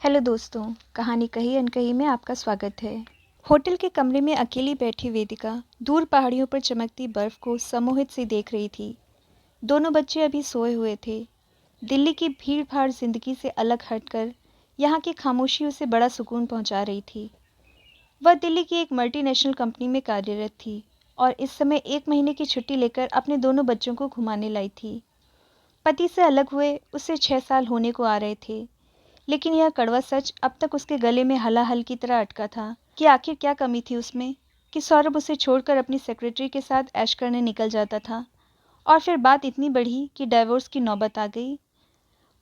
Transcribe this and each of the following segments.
Hello दोस्तों, कहानी कही अनकही में आपका स्वागत है। होटल के कमरे में अकेली बैठी वेदिका दूर पहाड़ियों पर चमकती बर्फ को सम्मोहित से देख रही थी। दोनों बच्चे अभी सोए हुए थे। दिल्ली की भीड़-भाड़ जिंदगी से अलग हटकर यहाँ की खामोशी उसे बड़ा सुकून पहुँचा रही थी। वह दिल्ली की एक मल्टीनेशनल कंपनी में कार्यरत थी और इस समय 1 महीने की छुट्टी लेकर अपने दोनों बच्चों को घुमाने लाई थी। पति से अलग हुए उसे 6 साल होने को आ रहे थे, लेकिन यह कड़वा सच अब तक उसके गले में हलाहल की तरह अटका था कि आखिर क्या कमी थी उसमें कि सौरभ उसे छोड़कर अपनी सेक्रेटरी के साथ ऐश करने निकल जाता था। और फिर बात इतनी बढ़ी कि डाइवोर्स की नौबत आ गई।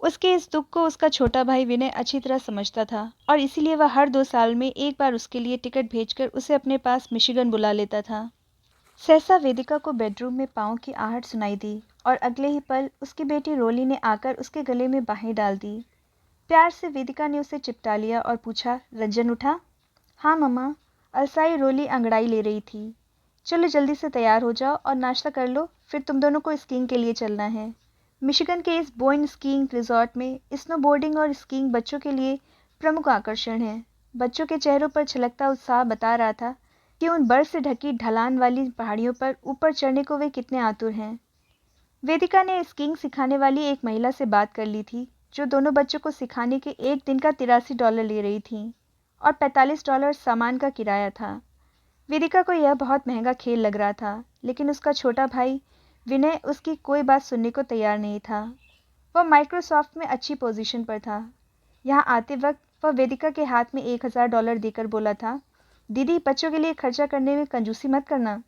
उसके इस दुख को उसका छोटा भाई विनय अच्छी तरह समझता था और इसीलिए वह हर 2 साल में एक बार उसके लिए टिकट भेजकर उसे अपने पास मिशिगन बुला लेता था। सहसा वेदिका को बेडरूम में पाँव की आहट सुनाई दी और अगले ही पल उसकी बेटी रोली ने आकर उसके गले में बाहें डाल दी। प्यार से वेदिका ने उसे चिपटा लिया और पूछा, रंजन उठा? हाँ मम्मा, अलसाई रोली अंगड़ाई ले रही थी। चलो जल्दी से तैयार हो जाओ और नाश्ता कर लो, फिर तुम दोनों को स्कीइंग के लिए चलना है। मिशिगन के इस बोइन स्कीइंग रिजॉर्ट में स्नोबोर्डिंग और स्कीइंग बच्चों के लिए प्रमुख आकर्षण है। बच्चों के चेहरों पर छलकता उत्साह बता रहा था कि उन बर्फ से ढकी ढलान वाली पहाड़ियों पर ऊपर चढ़ने को वे कितने आतुर हैं। वेदिका ने स्कीइंग सिखाने वाली एक महिला से बात कर ली थी, जो दोनों बच्चों को सिखाने के एक दिन का $83 ले रही थी और $45 सामान का किराया था। वेदिका को यह बहुत महंगा खेल लग रहा था, लेकिन उसका छोटा भाई विनय उसकी कोई बात सुनने को तैयार नहीं था। वह माइक्रोसॉफ्ट में अच्छी पोजीशन पर था। यहाँ आते वक्त वह वेदिका के हाथ में $1000 देकर बोला था, दीदी बच्चों के लिए खर्चा करने में कंजूसी मत करना।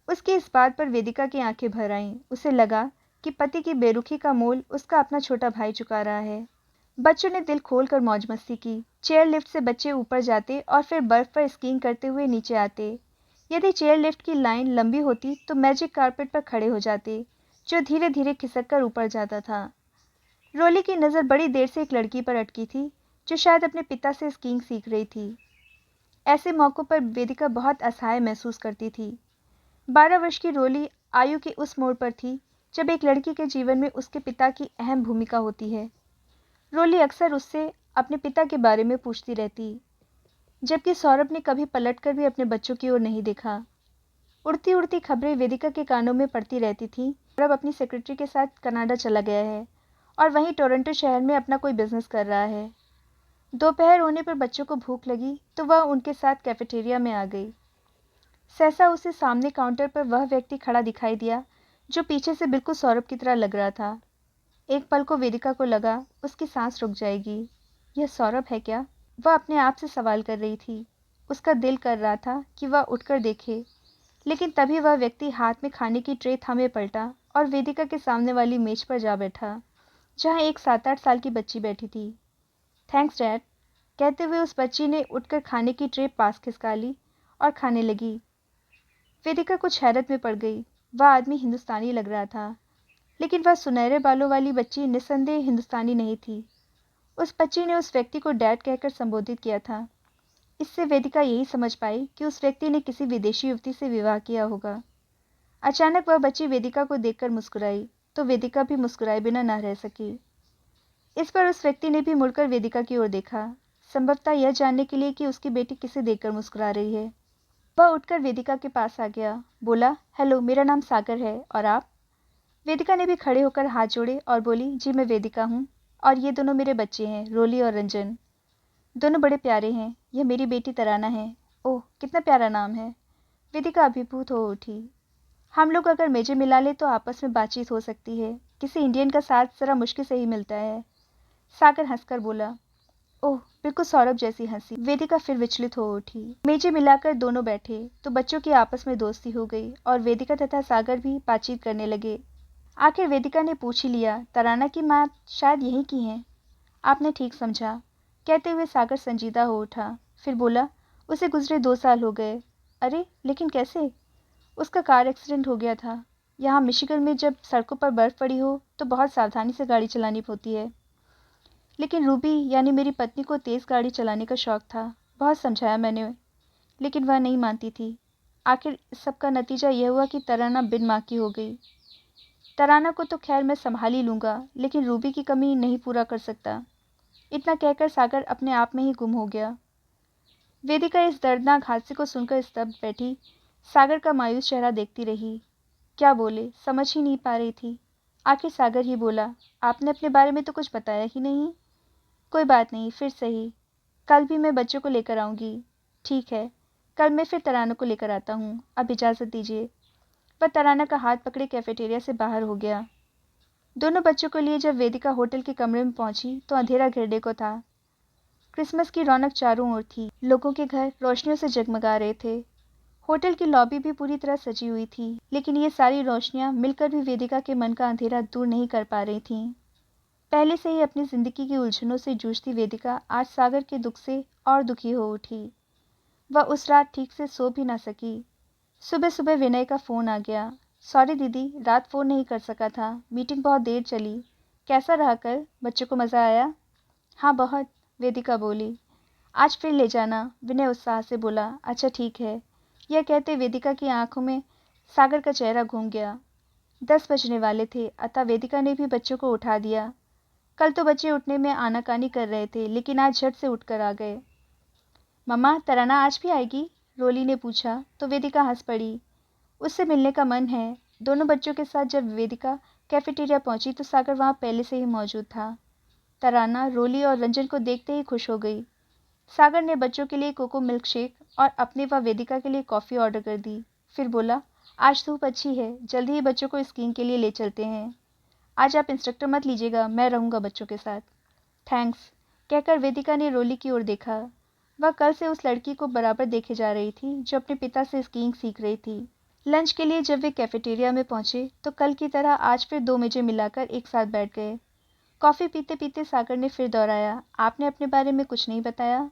उसकी इस बात पर वेदिका की आंखें भर आईं। उसे लगा कि पति की बेरुखी का मोल उसका अपना छोटा भाई चुका रहा है। बच्चों ने दिल खोलकर मौज मस्ती की। चेयर लिफ्ट से बच्चे ऊपर जाते और फिर बर्फ पर स्कीइंग करते हुए नीचे आते। यदि चेयर लिफ्ट की लाइन लंबी होती तो मैजिक कारपेट पर खड़े हो जाते, जो धीरे धीरे खिसक कर ऊपर जाता था। रोली की नज़र बड़ी देर से एक लड़की पर अटकी थी, जो शायद अपने पिता से स्कीइंग सीख रही थी। ऐसे मौक़ों पर वेदिका बहुत असहाय महसूस करती थी। 12 वर्ष की रोली आयु के उस मोड़ पर थी जब एक लड़की के जीवन में उसके पिता की अहम भूमिका होती है। रोली अक्सर उससे अपने पिता के बारे में पूछती रहती, जबकि सौरभ ने कभी पलटकर भी अपने बच्चों की ओर नहीं देखा। उड़ती उड़ती खबरें वेदिका के कानों में पड़ती रहती थीं। सौरभ अपनी सेक्रेटरी के साथ कनाडा चला गया है और वहीं टोरंटो शहर में अपना कोई बिजनेस कर रहा है। दोपहर होने पर बच्चों को भूख लगी तो वह उनके साथ कैफेटेरिया में आ गई। सहसा उसे सामने काउंटर पर वह व्यक्ति खड़ा दिखाई दिया जो पीछे से बिल्कुल सौरभ की तरह लग रहा था। एक पल को वेदिका को लगा उसकी सांस रुक जाएगी। यह सौरभ है क्या? वह अपने आप से सवाल कर रही थी। उसका दिल कर रहा था कि वह उठकर देखे, लेकिन तभी वह व्यक्ति हाथ में खाने की ट्रे थामे पलटा और वेदिका के सामने वाली मेज पर जा बैठा, जहाँ एक 7-8 साल की बच्ची बैठी थी। थैंक्स डैड, कहते हुए उस बच्ची ने उठकर खाने की ट्रे पास खिसका ली और खाने लगी। वेदिका कुछ हैरत में पड़ गई। वह आदमी हिंदुस्तानी लग रहा था, लेकिन वह सुनहरे बालों वाली बच्ची निस्संदेह हिंदुस्तानी नहीं थी। उस बच्ची ने उस व्यक्ति को डैड कहकर संबोधित किया था। इससे वेदिका यही समझ पाई कि उस व्यक्ति ने किसी विदेशी युवती से विवाह किया होगा। अचानक वह बच्ची वेदिका को देखकर मुस्कुराई, तो वेदिका भी मुस्कुराए बिना न रह सकी। इस पर उस व्यक्ति ने भी मुड़कर वेदिका की ओर देखा, संभवतः यह जानने के लिए कि उसकी बेटी किसे देखकर मुस्कुरा रही है। वह उठकर वेदिका के पास आ गया, बोला, हेलो, मेरा नाम सागर है, और आप? वेदिका ने भी खड़े होकर हाथ जोड़े और बोली, जी मैं वेदिका हूँ, और ये दोनों मेरे बच्चे हैं, रोली और रंजन। दोनों बड़े प्यारे हैं। यह मेरी बेटी तराना है। ओह, कितना प्यारा नाम है। वेदिका अभिभूत हो उठी। हम लोग अगर मेजे मिला ले तो आपस में बातचीत हो सकती है। किसी इंडियन का साथ जरा मुश्किल से ही मिलता है। सागर हंसकर बोला। ओह, बिल्कुल सौरभ जैसी हंसी। वेदिका फिर विचलित हो उठी। मेजे मिलाकर दोनों बैठे तो बच्चों की आपस में दोस्ती हो गई और वेदिका तथा सागर भी बातचीत करने लगे। आखिर वेदिका ने पूछ ही लिया, तराना की माँ शायद यहीं की हैं। आपने ठीक समझा, कहते हुए सागर संजीदा हो उठा। फिर बोला, उसे गुजरे 2 साल हो गए। अरे, लेकिन कैसे? उसका कार एक्सीडेंट हो गया था। यहाँ मिशिगन में जब सड़कों पर बर्फ पड़ी हो तो बहुत सावधानी से गाड़ी चलानी होती है। लेकिन रूबी यानी मेरी पत्नी को तेज़ गाड़ी चलाने का शौक़ था। बहुत समझाया मैंने, लेकिन वह नहीं मानती थी। आखिर इस सब का नतीजा यह हुआ कि तराना बिन माँ की हो गई। तराना को तो खैर मैं संभाल ही लूँगा, लेकिन रूबी की कमी नहीं पूरा कर सकता। इतना कहकर सागर अपने आप में ही गुम हो गया। वेदिका इस दर्दनाक हादसे को सुनकर स्तब्ध बैठी सागर का मायूस चेहरा देखती रही। क्या बोले समझ ही नहीं पा रही थी। आखिर सागर ही बोला, आपने अपने बारे में तो कुछ बताया ही नहीं। कोई बात नहीं, फिर सही, कल भी मैं बच्चों को लेकर आऊँगी। ठीक है, कल मैं फिर तराना को लेकर आता हूँ, अब इजाज़त दीजिए। वह तराना का हाथ पकड़े कैफेटेरिया से बाहर हो गया। दोनों बच्चों को लिए जब वेदिका होटल के कमरे में पहुंची तो अंधेरा घिरने को था। क्रिसमस की रौनक चारों ओर थी। लोगों के घर रोशनियों से जगमगा रहे थे। होटल की लॉबी भी पूरी तरह सजी हुई थी, लेकिन ये सारी रोशनियां मिलकर भी वेदिका के मन का अंधेरा दूर नहीं कर पा रही थीं। पहले से ही अपनी जिंदगी की उलझनों से जूझती वेदिका आज सागर के दुख से और दुखी हो उठी। वह उस रात ठीक से सो भी ना सकी। सुबह सुबह विनय का फ़ोन आ गया। सॉरी दीदी, रात फ़ोन नहीं कर सका था, मीटिंग बहुत देर चली। कैसा रहा कल, बच्चों को मज़ा आया? हाँ बहुत, वेदिका बोली। आज फिर ले जाना, विनय उत्साह से बोला। अच्छा ठीक है। यह कहते वेदिका की आंखों में सागर का चेहरा घूम गया। 10 बजने वाले थे, अतः वेदिका ने भी बच्चों को उठा दिया। कल तो बच्चे उठने में आनाकानी कर रहे थे, लेकिन आज झट से उठकर आ गए। मम्मा, तराना आज भी आएगी? रोली ने पूछा तो वेदिका हंस पड़ी। उससे मिलने का मन है। दोनों बच्चों के साथ जब वेदिका कैफेटेरिया पहुंची तो सागर वहां पहले से ही मौजूद था। तराना, रोली और रंजन को देखते ही खुश हो गई। सागर ने बच्चों के लिए कोको मिल्क शेक और अपने व वेदिका के लिए कॉफ़ी ऑर्डर कर दी। फिर बोला, आज धूप अच्छी है, जल्दी ही बच्चों को स्कीइंग के लिए ले चलते हैं। आज आप इंस्ट्रक्टर मत लीजिएगा, मैं रहूँगा बच्चों के साथ। थैंक्स, कहकर वेदिका ने रोली की ओर देखा। वह कल से उस लड़की को बराबर देखे जा रही थी जो अपने पिता से स्कीइंग सीख रही थी। लंच के लिए जब वे कैफेटेरिया में पहुंचे तो कल की तरह आज फिर 2 मेजें मिलाकर एक साथ बैठ गए। कॉफ़ी पीते पीते सागर ने फिर दोहराया, आपने अपने बारे में कुछ नहीं बताया।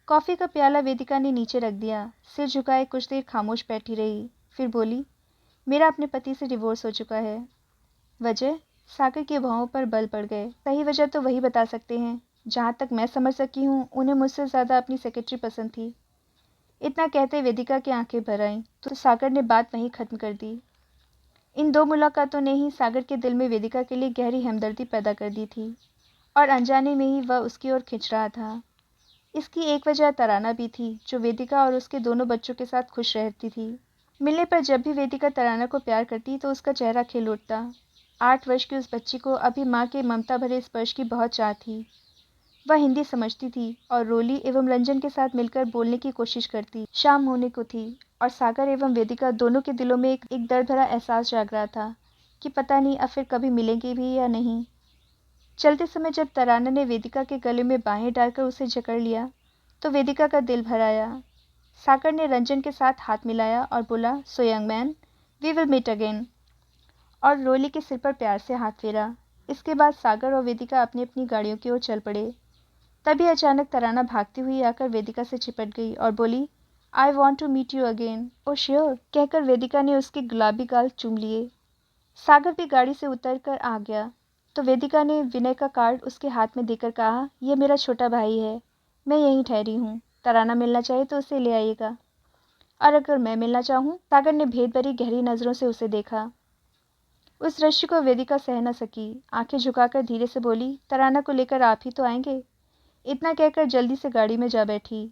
कॉफ़ी का प्याला वेदिका ने नीचे रख दिया, सिर झुकाए कुछ देर खामोश बैठी रही, फिर बोली, मेरा अपने पति से डिवोर्स हो चुका है। वजह? सागर के भौहों पर बल पड़ गए। सही वजह तो वही बता सकते हैं। जहाँ तक मैं समझ सकी हूँ, उन्हें मुझसे ज़्यादा अपनी सेक्रेटरी पसंद थी। इतना कहते वेदिका की आंखें भर आईं तो सागर ने बात वहीं ख़त्म कर दी। इन 2 मुलाकातों ने ही सागर के दिल में वेदिका के लिए गहरी हमदर्दी पैदा कर दी थी और अनजाने में ही वह उसकी ओर खिंच रहा था। इसकी एक वजह तराना भी थी, जो वेदिका और उसके दोनों बच्चों के साथ खुश रहती थी। मिलने पर जब भी वेदिका तराना को प्यार करती तो उसका चेहरा खिल उठता। 8 वर्ष की उस बच्ची को अभी माँ के ममता भरे स्पर्श की बहुत चाह थी। वह हिंदी समझती थी और रोली एवं रंजन के साथ मिलकर बोलने की कोशिश करती। शाम होने को थी और सागर एवं वेदिका दोनों के दिलों में एक दर्द भरा एहसास जाग रहा था कि पता नहीं अब फिर कभी मिलेंगे भी या नहीं। चलते समय जब तराना ने वेदिका के गले में बाहें डालकर उसे जकड़ लिया तो वेदिका का दिल भर आया। सागर ने रंजन के साथ हाथ मिलाया और बोला, so young man, we will meet again, और रोली के सिर पर प्यार से हाथ फेरा। इसके बाद सागर और वेदिका अपनी अपनी गाड़ियों की ओर चल पड़े। तभी अचानक तराना भागती हुई आकर वेदिका से चिपट गई और बोली, I want to meet you again. Oh sure, कहकर वेदिका ने उसके गुलाबी गाल चूम लिए। सागर भी गाड़ी से उतर कर आ गया तो वेदिका ने विनय का कार्ड उसके हाथ में देकर कहा, यह मेरा छोटा भाई है, मैं यहीं ठहरी हूँ, तराना मिलना चाहे तो उसे ले आइएगा। और अगर मैं मिलना चाहूँ? सागर ने भेद भरी गहरी नज़रों से उसे देखा। उस दृश्य को वेदिका सह न सकी। आंखें झुकाकर धीरे से बोली, तराना को लेकर आप ही तो आएंगे। इतना कहकर जल्दी से गाड़ी में जा बैठी।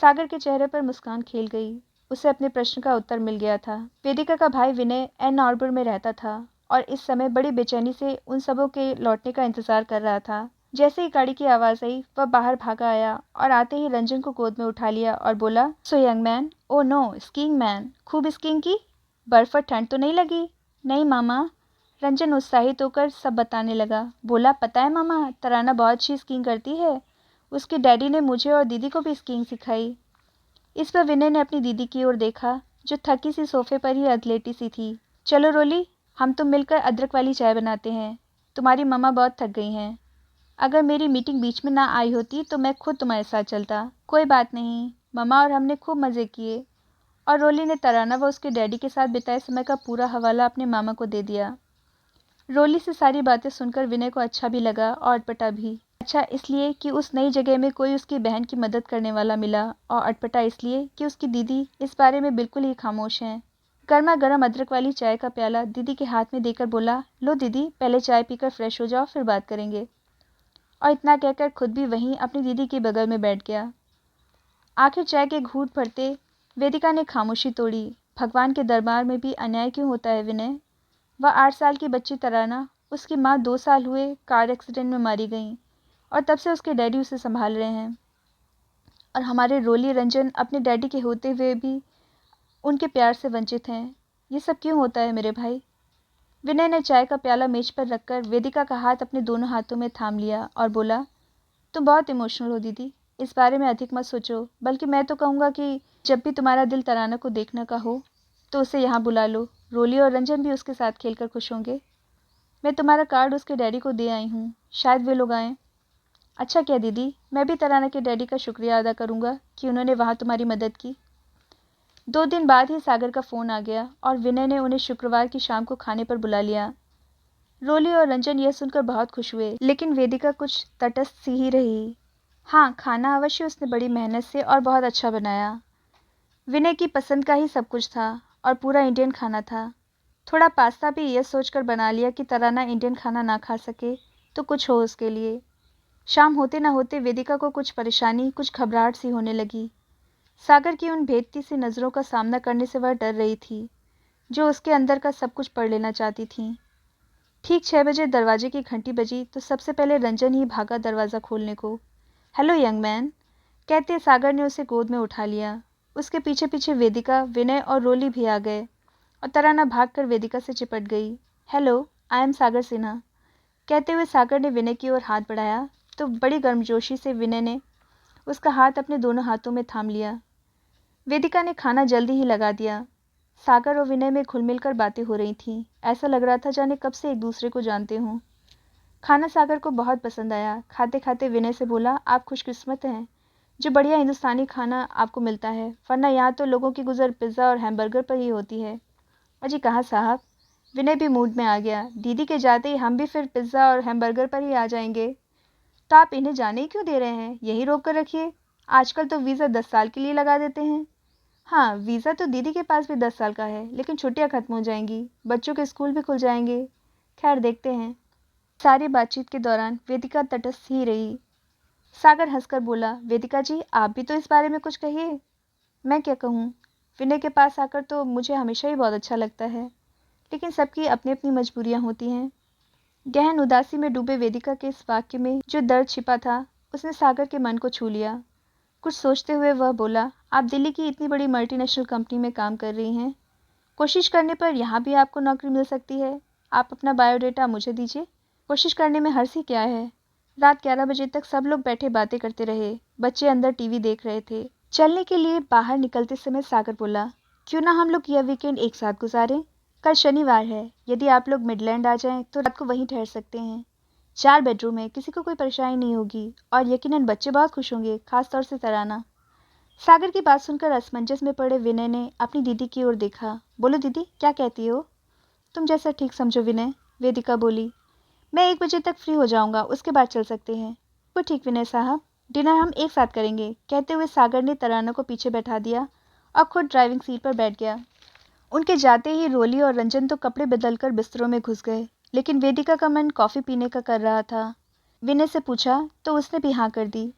सागर के चेहरे पर मुस्कान खेल गई। उसे अपने प्रश्न का उत्तर मिल गया था। वेदिका का भाई विनय एन आर्बर में रहता था और इस समय बड़ी बेचैनी से उन सबों के लौटने का इंतजार कर रहा था। जैसे ही गाड़ी की आवाज़ आई वह बाहर भागा आया और आते ही रंजन को गोद में उठा लिया और बोला, so young man, oh no, skiing man, खूब स्कीइंग की? बर्फ और ठंड तो नहीं लगी? नहीं मामा। रंजन उत्साहित होकर सब बताने लगा। बोला, पता है मामा, तराना बहुत अच्छी स्कीइंग करती है। उसके डैडी ने मुझे और दीदी को भी स्कीइंग सिखाई। इस पर विनय ने अपनी दीदी की ओर देखा, जो थकी सी सोफे पर ही अधलेटी सी थी। चलो रोली, हम तुम मिलकर अदरक वाली चाय बनाते हैं। तुम्हारी मम्मा बहुत थक गई हैं। अगर मेरी मीटिंग बीच में ना आई होती तो मैं खुद तुम्हारे साथ चलता। कोई बात नहीं, मम्मा और हमने खूब मज़े किए। और रोली ने तराना व उसके डैडी के साथ बिताए समय का पूरा हवाला अपने मामा को दे दिया। रोली से सारी बातें सुनकर विनय को अच्छा भी लगा और अटपटा भी। अच्छा इसलिए कि उस नई जगह में कोई उसकी बहन की मदद करने वाला मिला, और अटपटा इसलिए कि उसकी दीदी इस बारे में बिल्कुल ही खामोश हैं। गर्मा गर्म अदरक वाली चाय का प्याला दीदी के हाथ में देकर बोला, लो दीदी, पहले चाय पीकर फ्रेश हो जाओ, फिर बात करेंगे। और इतना कहकर खुद भी वहीं अपनी दीदी के बगल में बैठ गया। आखिर चाय के घूंट भरते वेदिका ने खामोशी तोड़ी। भगवान के दरबार में भी अन्याय क्यों होता है विनय? वह 8 साल की बच्ची तराना, उसकी माँ 2 साल हुए कार एक्सीडेंट में मारी गई और तब से उसके डैडी उसे संभाल रहे हैं। और हमारे रोली रंजन अपने डैडी के होते हुए भी उनके प्यार से वंचित हैं। ये सब क्यों होता है मेरे भाई? विनय ने चाय का प्याला मेज पर रखकर वेदिका का हाथ अपने दोनों हाथों में थाम लिया और बोला, तुम बहुत इमोशनल हो दीदी, इस बारे में अधिक मत सोचो। बल्कि मैं तो कहूँगा कि जब भी तुम्हारा दिल तराना को देखने का हो तो उसे यहाँ बुला लो। रोली और रंजन भी उसके साथ खेलकर खुश होंगे। मैं तुम्हारा कार्ड उसके डैडी को दे आई हूँ, शायद वे लोग आएँ। अच्छा किया दीदी, मैं भी तराना के डैडी का शुक्रिया अदा करूँगा कि उन्होंने वहाँ तुम्हारी मदद की। 2 दिन बाद ही सागर का फ़ोन आ गया और विनय ने उन्हें शुक्रवार की शाम को खाने पर बुला लिया। रोली और रंजन यह सुनकर बहुत खुश हुए, लेकिन वेदिका कुछ तटस्थ सी ही रही। हाँ, खाना अवश्य उसने बड़ी मेहनत से और बहुत अच्छा बनाया। विनय की पसंद का ही सब कुछ था और पूरा इंडियन खाना था। थोड़ा पास्ता भी यह सोचकर बना लिया कि तराना इंडियन खाना ना खा सके तो कुछ हो उसके लिए। शाम होते न होते वेदिका को कुछ परेशानी, कुछ घबराहट सी होने लगी। सागर की उन भेदती सी नज़रों का सामना करने से वह डर रही थी, जो उसके अंदर का सब कुछ पढ़ लेना चाहती थीं। ठीक 6 बजे दरवाजे की घंटी बजी तो सबसे पहले रंजन ही भागा दरवाज़ा खोलने को। हेलो यंग मैन, कहते सागर ने उसे गोद में उठा लिया। उसके पीछे पीछे वेदिका, विनय और रोली भी आ गए और तराना भागकर वेदिका से चिपट गई। हेलो, आई एम सागर सिन्हा, कहते हुए सागर ने विनय की ओर हाथ बढ़ाया तो बड़ी गर्मजोशी से विनय ने उसका हाथ अपने दोनों हाथों में थाम लिया। वेदिका ने खाना जल्दी ही लगा दिया। सागर और विनय में घुल मिलकर बातें हो रही थीं। ऐसा लग रहा था जाने कब से एक दूसरे को जानते हों। खाना सागर को बहुत पसंद आया। खाते खाते विनय से बोला, आप खुशकिस्मत हैं जो बढ़िया हिंदुस्तानी खाना आपको मिलता है, वरना यहाँ तो लोगों की गुजर पिज़्ज़ा और हैमबर्गर पर ही होती है। अजी कहाँ साहब, विनय भी मूड में आ गया। दीदी के जाते ही हम भी फिर पिज़्ज़ा और हैमबर्गर पर ही आ जाएंगे। तो आप इन्हें जाने ही क्यों दे रहे हैं? यही रोक कर रखिए। आजकल तो वीज़ा 10 साल के लिए लगा देते हैं। हाँ, वीज़ा तो दीदी के पास भी 10 साल का है, लेकिन छुट्टियाँ खत्म हो जाएंगी, बच्चों के स्कूल भी खुल जाएंगे। खैर देखते हैं। सारी बातचीत के दौरान वेदिका तटस्थ ही रही। सागर हंसकर बोला, वेदिका जी आप भी तो इस बारे में कुछ कहिए। मैं क्या कहूँ? विनय के पास आकर तो मुझे हमेशा ही बहुत अच्छा लगता है, लेकिन सबकी अपनी अपनी मजबूरियाँ होती हैं। गहन उदासी में डूबे वेदिका के इस वाक्य में जो दर्द छिपा था, उसने सागर के मन को छू लिया। कुछ सोचते हुए वह बोला, आप दिल्ली की इतनी बड़ी मल्टीनेशनल कंपनी में काम कर रही हैं, कोशिश करने पर यहाँ भी आपको नौकरी मिल सकती है। आप अपना बायोडेटा मुझे दीजिए। कोशिश करने में हर्ष ही क्या है। रात 11 बजे तक सब लोग बैठे बातें करते रहे। बच्चे अंदर टीवी देख रहे थे। चलने के लिए बाहर निकलते समय सागर बोला, क्यों ना हम लोग यह वीकेंड एक साथ गुजारें? कल शनिवार है, यदि आप लोग मिडलैंड आ जाएं तो रात को वहीं ठहर सकते हैं। 4 बेडरूम है, किसी को कोई परेशानी नहीं होगी और यकीनन बच्चे बहुत खुश होंगे, खासतौर से तराना। सागर की बात सुनकर असमंजस में पड़े विनय ने अपनी दीदी की ओर देखा। बोलो दीदी, क्या कहती हो? तुम जैसा ठीक समझो विनय, वेदिका बोली। मैं 1 बजे तक फ्री हो जाऊंगा, उसके बाद चल सकते हैं। वो ठीक विनय साहब, डिनर हम एक साथ करेंगे, कहते हुए सागर ने तराना को पीछे बैठा दिया और खुद ड्राइविंग सीट पर बैठ गया। उनके जाते ही रोली और रंजन तो कपड़े बदलकर बिस्तरों में घुस गए, लेकिन वेदिका का मन कॉफ़ी पीने का कर रहा था। विनय से पूछा तो उसने भी हाँ कर दी।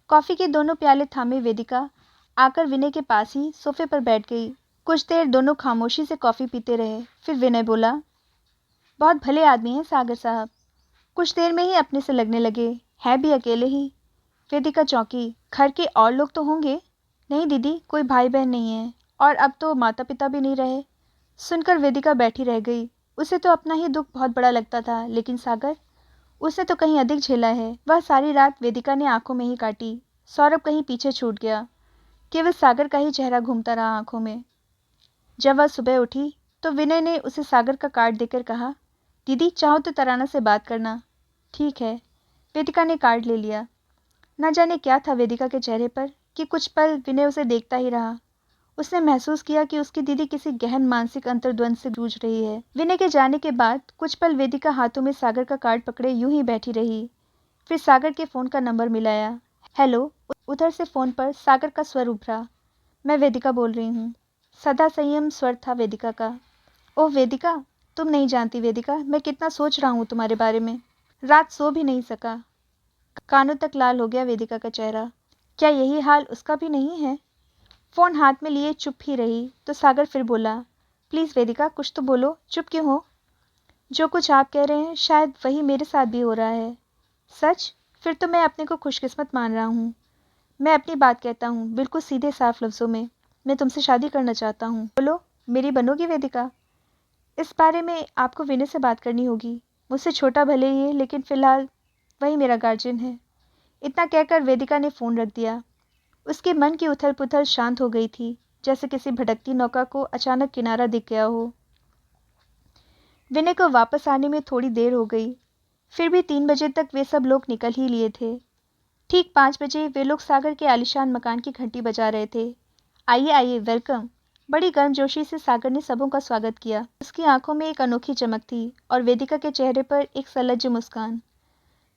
कॉफ़ी के दोनों प्याले थामे वेदिका आकर विनय के पास ही सोफे पर बैठ गई। कुछ देर दोनों खामोशी से कॉफ़ी पीते रहे। फिर विनय बोला, बहुत भले आदमी हैं सागर साहब। कुछ देर में ही अपने से लगने लगे। है भी अकेले ही। वेदिका चौंकी। घर के और लोग तो होंगे? नहीं दीदी, कोई भाई बहन नहीं है और अब तो माता पिता भी नहीं रहे। सुनकर वेदिका बैठी रह गई। उसे तो अपना ही दुख बहुत बड़ा लगता था, लेकिन सागर, उसने तो कहीं अधिक झेला है। वह सारी रात वेदिका ने आंखों में ही काटी। सौरभ कहीं पीछे छूट गया। केवल सागर का ही चेहरा घूमता रहा आंखों में। जब वह सुबह उठी तो विनय ने उसे सागर का कार्ड देकर कहा, दीदी चाहो तो तराना से बात करना। ठीक है। वेदिका ने कार्ड ले लिया। न जाने क्या था वेदिका के चेहरे पर कि कुछ पल विनय उसे देखता ही रहा। उसने महसूस किया कि उसकी दीदी किसी गहन मानसिक अंतर्द्वंद से जूझ रही है। विनय के जाने के बाद कुछ पल वेदिका हाथों में सागर का कार्ड पकड़े यूं ही बैठी रही। फिर सागर के फ़ोन का नंबर मिलाया। हेलो। उधर से फ़ोन पर सागर का स्वर उभरा। मैं वेदिका बोल रही हूँ। सदा संयम स्वर था वेदिका का। ओह वेदिका, तुम नहीं जानती वेदिका, मैं कितना सोच रहा हूँ तुम्हारे बारे में। रात सो भी नहीं सका। कानों तक लाल हो गया वेदिका का चेहरा। क्या यही हाल उसका भी नहीं है? फ़ोन हाथ में लिए चुप ही रही तो सागर फिर बोला, प्लीज़ वेदिका कुछ तो बोलो, चुप क्यों हो? जो कुछ आप कह रहे हैं शायद वही मेरे साथ भी हो रहा है। सच? फिर तो मैं अपने को खुशकिस्मत मान रहा हूँ। मैं अपनी बात कहता हूँ, बिल्कुल सीधे साफ लफ्ज़ों में। मैं तुमसे शादी करना चाहता हूँ। बोलो, मेरी बनोगी वेदिका? इस बारे में आपको विनय से बात करनी होगी। मुझसे छोटा भले ही है, लेकिन फ़िलहाल वही मेरा गार्जियन है। इतना कहकर वेदिका ने फ़ोन रख दिया। उसके मन की उथल-पुथल शांत हो गई थी, जैसे किसी भटकती नौका को अचानक किनारा दिख गया हो। विनय को वापस आने में थोड़ी देर हो गई, फिर भी 3 बजे तक वे सब लोग निकल ही लिए थे। ठीक 5 बजे वे लोग सागर के आलीशान मकान की घंटी बजा रहे थे। आइए आइए, वेलकम। बड़ी गर्मजोशी से सागर ने सबों का स्वागत किया। उसकी आंखों में एक अनोखी चमक थी और वेदिका के चेहरे पर एक सलज्ज मुस्कान।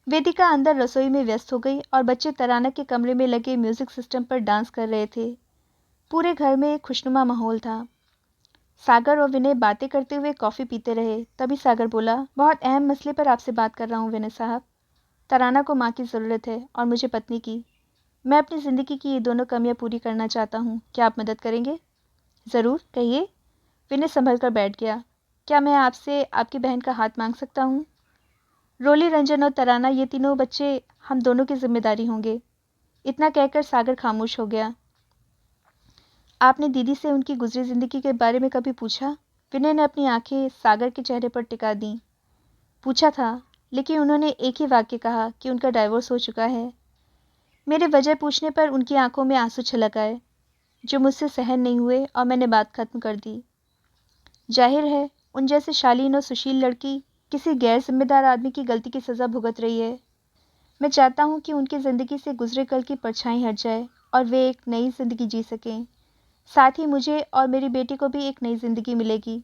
वेदिका अंदर रसोई में व्यस्त हो गई और बच्चे तराना के कमरे में लगे म्यूजिक सिस्टम पर डांस कर रहे थे। पूरे घर में एक खुशनुमा माहौल था। सागर और विनय बातें करते हुए कॉफ़ी पीते रहे। तभी सागर बोला, बहुत अहम मसले पर आपसे बात कर रहा हूँ विनय साहब। तराना को माँ की ज़रूरत है और मुझे पत्नी की। मैं अपनी ज़िंदगी की ये दोनों कमियाँ पूरी करना चाहता हूँ। क्या आप मदद करेंगे? ज़रूर, कहिए। विनय संभल कर बैठ गया। क्या मैं आपसे आपकी बहन का हाथ मांग सकता हूँ? रोली, रंजन और तराना, ये तीनों बच्चे हम दोनों की जिम्मेदारी होंगे। इतना कहकर सागर खामोश हो गया। आपने दीदी से उनकी गुजरी ज़िंदगी के बारे में कभी पूछा? विनय ने अपनी आंखें सागर के चेहरे पर टिका दी। पूछा था, लेकिन उन्होंने एक ही वाक्य कहा कि उनका डाइवोर्स हो चुका है। मेरे वजह पूछने पर उनकी आंखों में आंसू छलक आए, जो मुझसे सहन नहीं हुए और मैंने बात खत्म कर दी। जाहिर है, उन जैसे शालीन और सुशील लड़की किसी गैर जिम्मेदार आदमी की गलती की सज़ा भुगत रही है। मैं चाहता हूँ कि उनकी ज़िंदगी से गुजरे कल की परछाई हट जाए और वे एक नई ज़िंदगी जी सकें। साथ ही मुझे और मेरी बेटी को भी एक नई ज़िंदगी मिलेगी।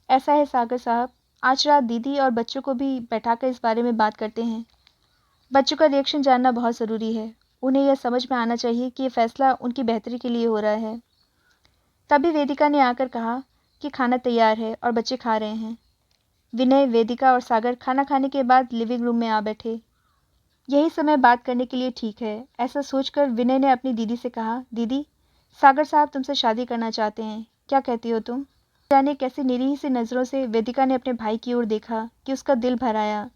ऐसा है सागर साहब, आज रात दीदी और बच्चों को भी बैठाकर इस बारे में बात करते हैं। बच्चों का रिएक्शन जानना बहुत ज़रूरी है। उन्हें यह समझ में आना चाहिए कि ये फ़ैसला उनकी बेहतरी के लिए हो रहा है। तभी वेदिका ने आकर कहा कि खाना तैयार है और बच्चे खा रहे हैं। विनय, वेदिका और सागर खाना खाने के बाद लिविंग रूम में आ बैठे। यही समय बात करने के लिए ठीक है, ऐसा सोचकर विनय ने अपनी दीदी से कहा, दीदी, सागर साहब तुमसे शादी करना चाहते हैं, क्या कहती हो तुम? जाने कैसी निरीह सी नज़रों से वेदिका ने अपने भाई की ओर देखा कि उसका दिल भर आया।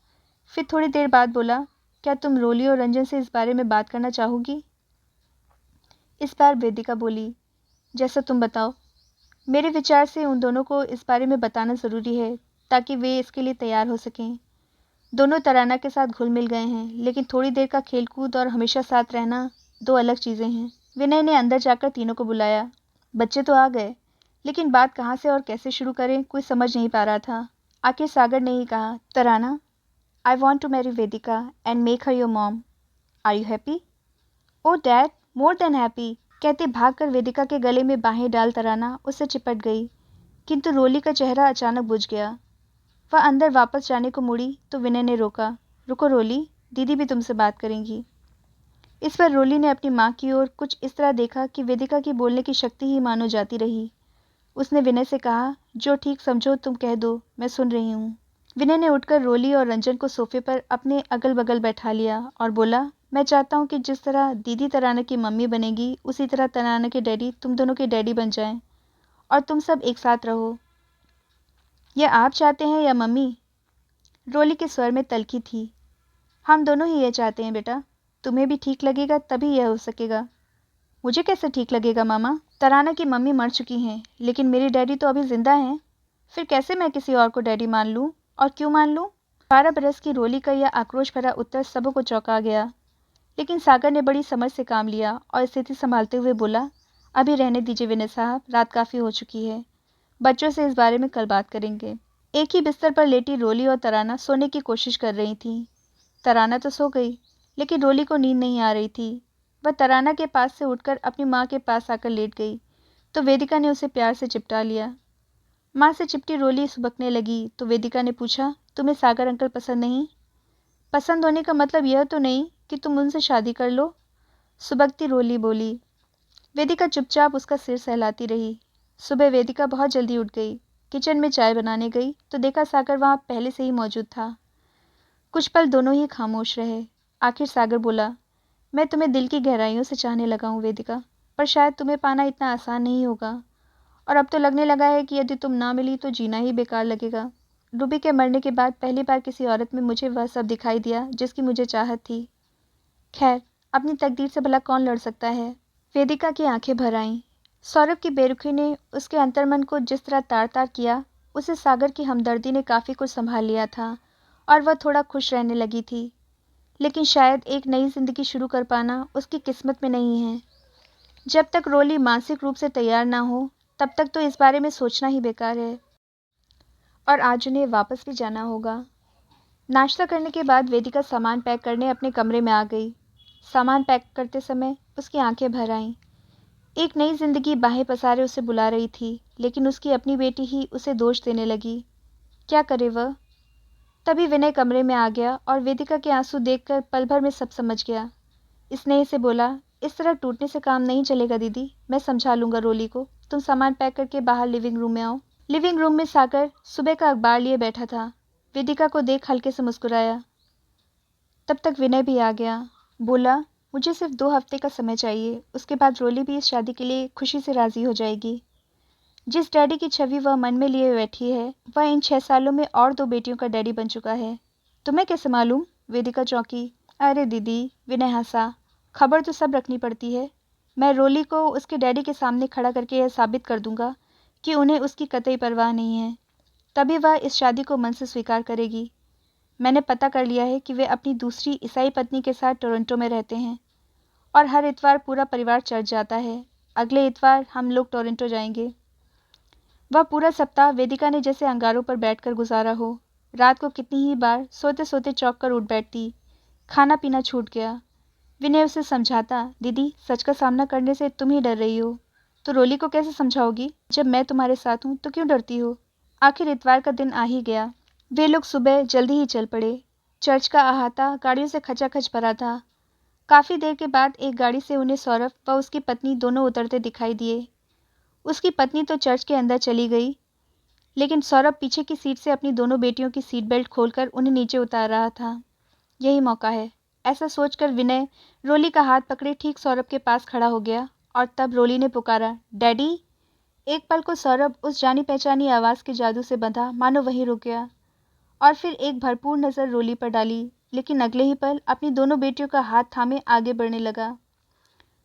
फिर थोड़ी देर बाद बोला, क्या तुम रोली और रंजन से इस बारे में बात करना चाहोगी? इस बार वेदिका बोली, जैसा तुम बताओ। मेरे विचार से उन दोनों को इस बारे में बताना ज़रूरी है ताकि वे इसके लिए तैयार हो सकें। दोनों तराना के साथ घुल मिल गए हैं, लेकिन थोड़ी देर का खेलकूद और हमेशा साथ रहना दो अलग चीज़ें हैं। विनय ने अंदर जाकर तीनों को बुलाया। बच्चे तो आ गए, लेकिन बात कहाँ से और कैसे शुरू करें कोई समझ नहीं पा रहा था। आखिर सागर ने ही कहा, Tarana, I want to marry Vedika and make her your mom. Are you happy? Oh dad, more than happy, कहते भागकर वेदिका के गले में बाहें डाल तराना उससे चिपट गई। किंतु रोली का चेहरा अचानक बुझ गया। वह अंदर वापस जाने को मुड़ी तो विनय ने रोका। रुको रोली, दीदी भी तुमसे बात करेंगी। इस पर रोली ने अपनी माँ की ओर कुछ इस तरह देखा कि वेदिका की बोलने की शक्ति ही मानो जाती रही। उसने विनय से कहा, जो ठीक समझो तुम कह दो, मैं सुन रही हूँ। विनय ने उठकर रोली और रंजन को सोफे पर अपने अगल बगल बैठा लिया और बोला, मैं चाहता हूँ कि जिस तरह दीदी तराना की मम्मी बनेगी, उसी तरह तराना के डैडी तुम दोनों के डैडी बन जाएं और तुम सब एक साथ रहो। यह आप चाहते हैं या मम्मी? रोली के स्वर में तल्खी थी। हम दोनों ही ये चाहते हैं बेटा। तुम्हें भी ठीक लगेगा तभी यह हो सकेगा। मुझे कैसे ठीक लगेगा मामा? तराना की मम्मी मर चुकी हैं, लेकिन मेरी डैडी तो अभी जिंदा हैं। फिर कैसे मैं किसी और को डैडी मान लूँ? और क्यों मान लूँ? 12 बरस की रोली का यह आक्रोश भरा उत्तर सबों को चौंका गया। लेकिन सागर ने बड़ी समझ से काम लिया और स्थिति संभालते हुए बोला, अभी रहने दीजिए विनय साहब, रात काफ़ी हो चुकी है। बच्चों से इस बारे में कल बात करेंगे। एक ही बिस्तर पर लेटी रोली और तराना सोने की कोशिश कर रही थी। तराना तो सो गई, लेकिन रोली को नींद नहीं आ रही थी। वह तराना के पास से उठकर अपनी माँ के पास आकर लेट गई तो वेदिका ने उसे प्यार से चिपटा लिया। माँ से चिपटी रोली सुबकने लगी तो वेदिका ने पूछा, तुम्हें सागर अंकल पसंद नहीं? पसंद होने का मतलब यह तो नहीं कि तुम उनसे शादी कर लो, सुबकती रोली बोली। वेदिका चुपचाप उसका सिर सहलाती रही। सुबह वेदिका बहुत जल्दी उठ गई। किचन में चाय बनाने गई तो देखा सागर वहाँ पहले से ही मौजूद था। कुछ पल दोनों ही खामोश रहे। आखिर सागर बोला, मैं तुम्हें दिल की गहराइयों से चाहने लगा हूँ वेदिका, पर शायद तुम्हें पाना इतना आसान नहीं होगा। और अब तो लगने लगा है कि यदि तुम ना मिली तो जीना ही बेकार लगेगा। रूबी के मरने के बाद पहली बार किसी औरत में मुझे वह सब दिखाई दिया जिसकी मुझे चाहत थी। खैर, अपनी तकदीर से भला कौन लड़ सकता है। वेदिका की आंखें भर आईं। सौरभ की बेरुखी ने उसके अंतर्मन को जिस तरह तार तार किया, उसे सागर की हमदर्दी ने काफ़ी कुछ संभाल लिया था और वह थोड़ा खुश रहने लगी थी। लेकिन शायद एक नई जिंदगी शुरू कर पाना उसकी किस्मत में नहीं है। जब तक रोली मानसिक रूप से तैयार ना हो, तब तक तो इस बारे में सोचना ही बेकार है। और आज उन्हें वापस भी जाना होगा। नाश्ता करने के बाद वेदिका सामान पैक करने अपने कमरे में आ गई। सामान पैक करते समय उसकी आंखें भर आईं। एक नई जिंदगी बाहें पसारे उसे बुला रही थी, लेकिन उसकी अपनी बेटी ही उसे दोष देने लगी। क्या करे वह? तभी विनय कमरे में आ गया और वेदिका के आंसू देखकर पल भर में सब समझ गया। स्नेह से बोला, इस तरह टूटने से काम नहीं चलेगा दीदी, मैं समझा लूंगा रोली को। तुम सामान पैक करके बाहर लिविंग रूम में आओ। लिविंग रूम में सागर सुबह का अखबार लिए बैठा था। वेदिका को देख हल्के से मुस्कुराया। तब तक विनय भी आ गया। बोला, मुझे सिर्फ 2 हफ्ते का समय चाहिए, उसके बाद रोली भी इस शादी के लिए खुशी से राजी हो जाएगी। जिस डैडी की छवि वह मन में लिए बैठी है, वह इन 6 सालों में और 2 बेटियों का डैडी बन चुका है। तुम्हें कैसे मालूम? वेदिका चौंकी। अरे दीदी, विनय हंसा। खबर तो सब रखनी पड़ती है। मैं रोली को उसके डैडी के सामने खड़ा करके यह साबित कर दूंगा कि उन्हें उसकी कतई परवाह नहीं है। तभी वह इस शादी को मन से स्वीकार करेगी। मैंने पता कर लिया है कि वे अपनी दूसरी ईसाई पत्नी के साथ टोरंटो में रहते हैं और हर इतवार पूरा परिवार चर्च जाता है। अगले इतवार हम लोग टोरंटो जाएंगे। वह पूरा सप्ताह वेदिका ने जैसे अंगारों पर बैठकर गुजारा हो। रात को कितनी ही बार सोते सोते चौंक कर उठ बैठती। खाना पीना छूट गया। विनय उसे समझाता, दीदी सच का सामना करने से तुम ही डर रही हो, तो रोली को कैसे समझाओगी? जब मैं तुम्हारे साथ हूँ तो क्यों डरती हो? आखिर इतवार का दिन आ ही गया। वे लोग सुबह जल्दी ही चल पड़े। चर्च का अहाता गाड़ियों से खचाखच भरा था। काफ़ी देर के बाद एक गाड़ी से उन्हें सौरभ व उसकी पत्नी दोनों उतरते दिखाई दिए। उसकी पत्नी तो चर्च के अंदर चली गई, लेकिन सौरभ पीछे की सीट से अपनी दोनों बेटियों की सीट बेल्ट खोलकर उन्हें नीचे उतार रहा था। यही मौका है, ऐसा सोचकर विनय रोली का हाथ पकड़े ठीक सौरभ के पास खड़ा हो गया। और तब रोली ने पुकारा, डैडी। एक पल को सौरभ उस जानी पहचानी आवाज़ के जादू से बंधा मानो वहीं रुक गया और फिर एक भरपूर नज़र रोली पर डाली, लेकिन अगले ही पल अपनी दोनों बेटियों का हाथ थामे आगे बढ़ने लगा।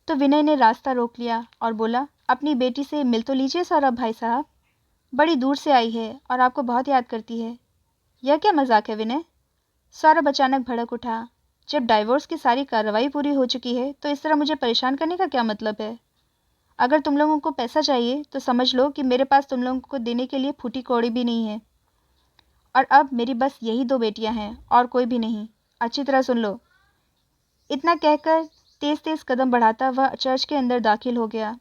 तो विनय ने रास्ता रोक लिया और बोला, अपनी बेटी से मिल तो लीजिए सौरभ भाई साहब, बड़ी दूर से आई है और आपको बहुत याद करती है। यह क्या मजाक है विनय? सौरभ अचानक भड़क उठा। जब डाइवोर्स की सारी कार्रवाई पूरी हो चुकी है तो इस तरह मुझे परेशान करने का क्या मतलब है? अगर तुम लोगों को पैसा चाहिए तो समझ लो कि मेरे पास तुम लोगों को देने के लिए फूटी कौड़ी भी नहीं है। और अब मेरी बस यही 2 बेटियां हैं और कोई भी नहीं। अच्छी तरह सुन लो। इतना कहकर तेज तेज कदम बढ़ाता वह चर्च के अंदर दाखिल हो गया।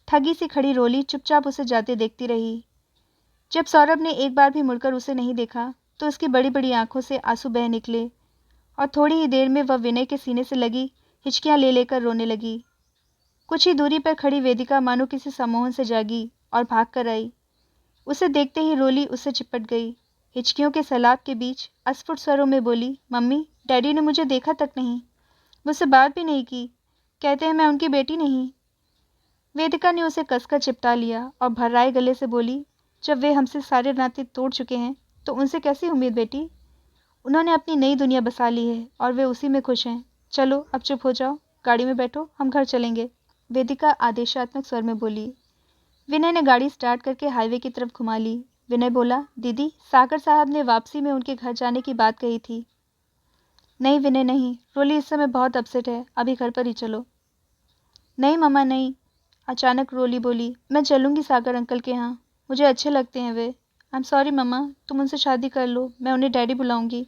ठगी सी खड़ी रोली चुपचाप उसे जाते देखती रही। जब सौरभ ने एक बार भी मुड़कर उसे नहीं देखा तो उसकी बड़ी बड़ी आंखों से आंसू बह निकले और थोड़ी ही देर में वह विनय के सीने से लगी हिचकियां ले लेकर रोने लगी। कुछ ही दूरी पर खड़ी वेदिका मानो किसी सम्मोहन से जागी और भाग कर आई। उसे देखते ही रोली उससे चिपट गई। हिचकियों के सैलाब के बीच अस्फुट स्वरों में बोली, मम्मी, डैडी ने मुझे देखा तक नहीं, मुझसे बात भी नहीं की, कहते हैं मैं उनकी बेटी नहीं। वेदिका ने उसे कसकर चिपटा लिया और भर्राए गले से बोली, जब वे हमसे सारे नाते तोड़ चुके हैं तो उनसे कैसी उम्मीद बेटी? उन्होंने अपनी नई दुनिया बसा ली है और वे उसी में खुश हैं। चलो अब चुप हो जाओ, गाड़ी में बैठो, हम घर चलेंगे, वेदिका आदेशात्मक स्वर में बोली। विनय ने गाड़ी स्टार्ट करके हाईवे की तरफ घुमा ली। विनय बोला, दीदी, सागर साहब ने वापसी में उनके घर जाने की बात कही थी। नहीं विनय नहीं, रोली इस समय बहुत अपसेट है, अभी घर पर ही चलो। नहीं मम्मा नहीं, अचानक रोली बोली, मैं चलूँगी सागर अंकल के यहाँ, मुझे अच्छे लगते हैं वे। आई एम सॉरी मम्मा, तुम उनसे शादी कर लो, मैं उन्हें डैडी बुलाऊंगी।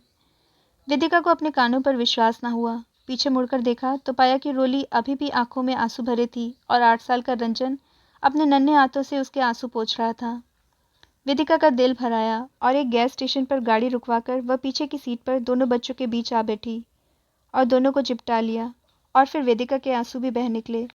वेदिका को अपने कानों पर विश्वास न हुआ। पीछे मुड़कर देखा तो पाया कि रोली अभी भी आंखों में आंसू भरे थी और 8 साल का रंजन अपने नन्हे हाथों से उसके आंसू पोंछ रहा था। वेदिका का दिल भर आया और एक गैस स्टेशन पर गाड़ी रुकवाकर वह पीछे की सीट पर दोनों बच्चों के बीच आ बैठी और दोनों को चिपटा लिया और फिर वेदिका के आंसू भी बह निकले।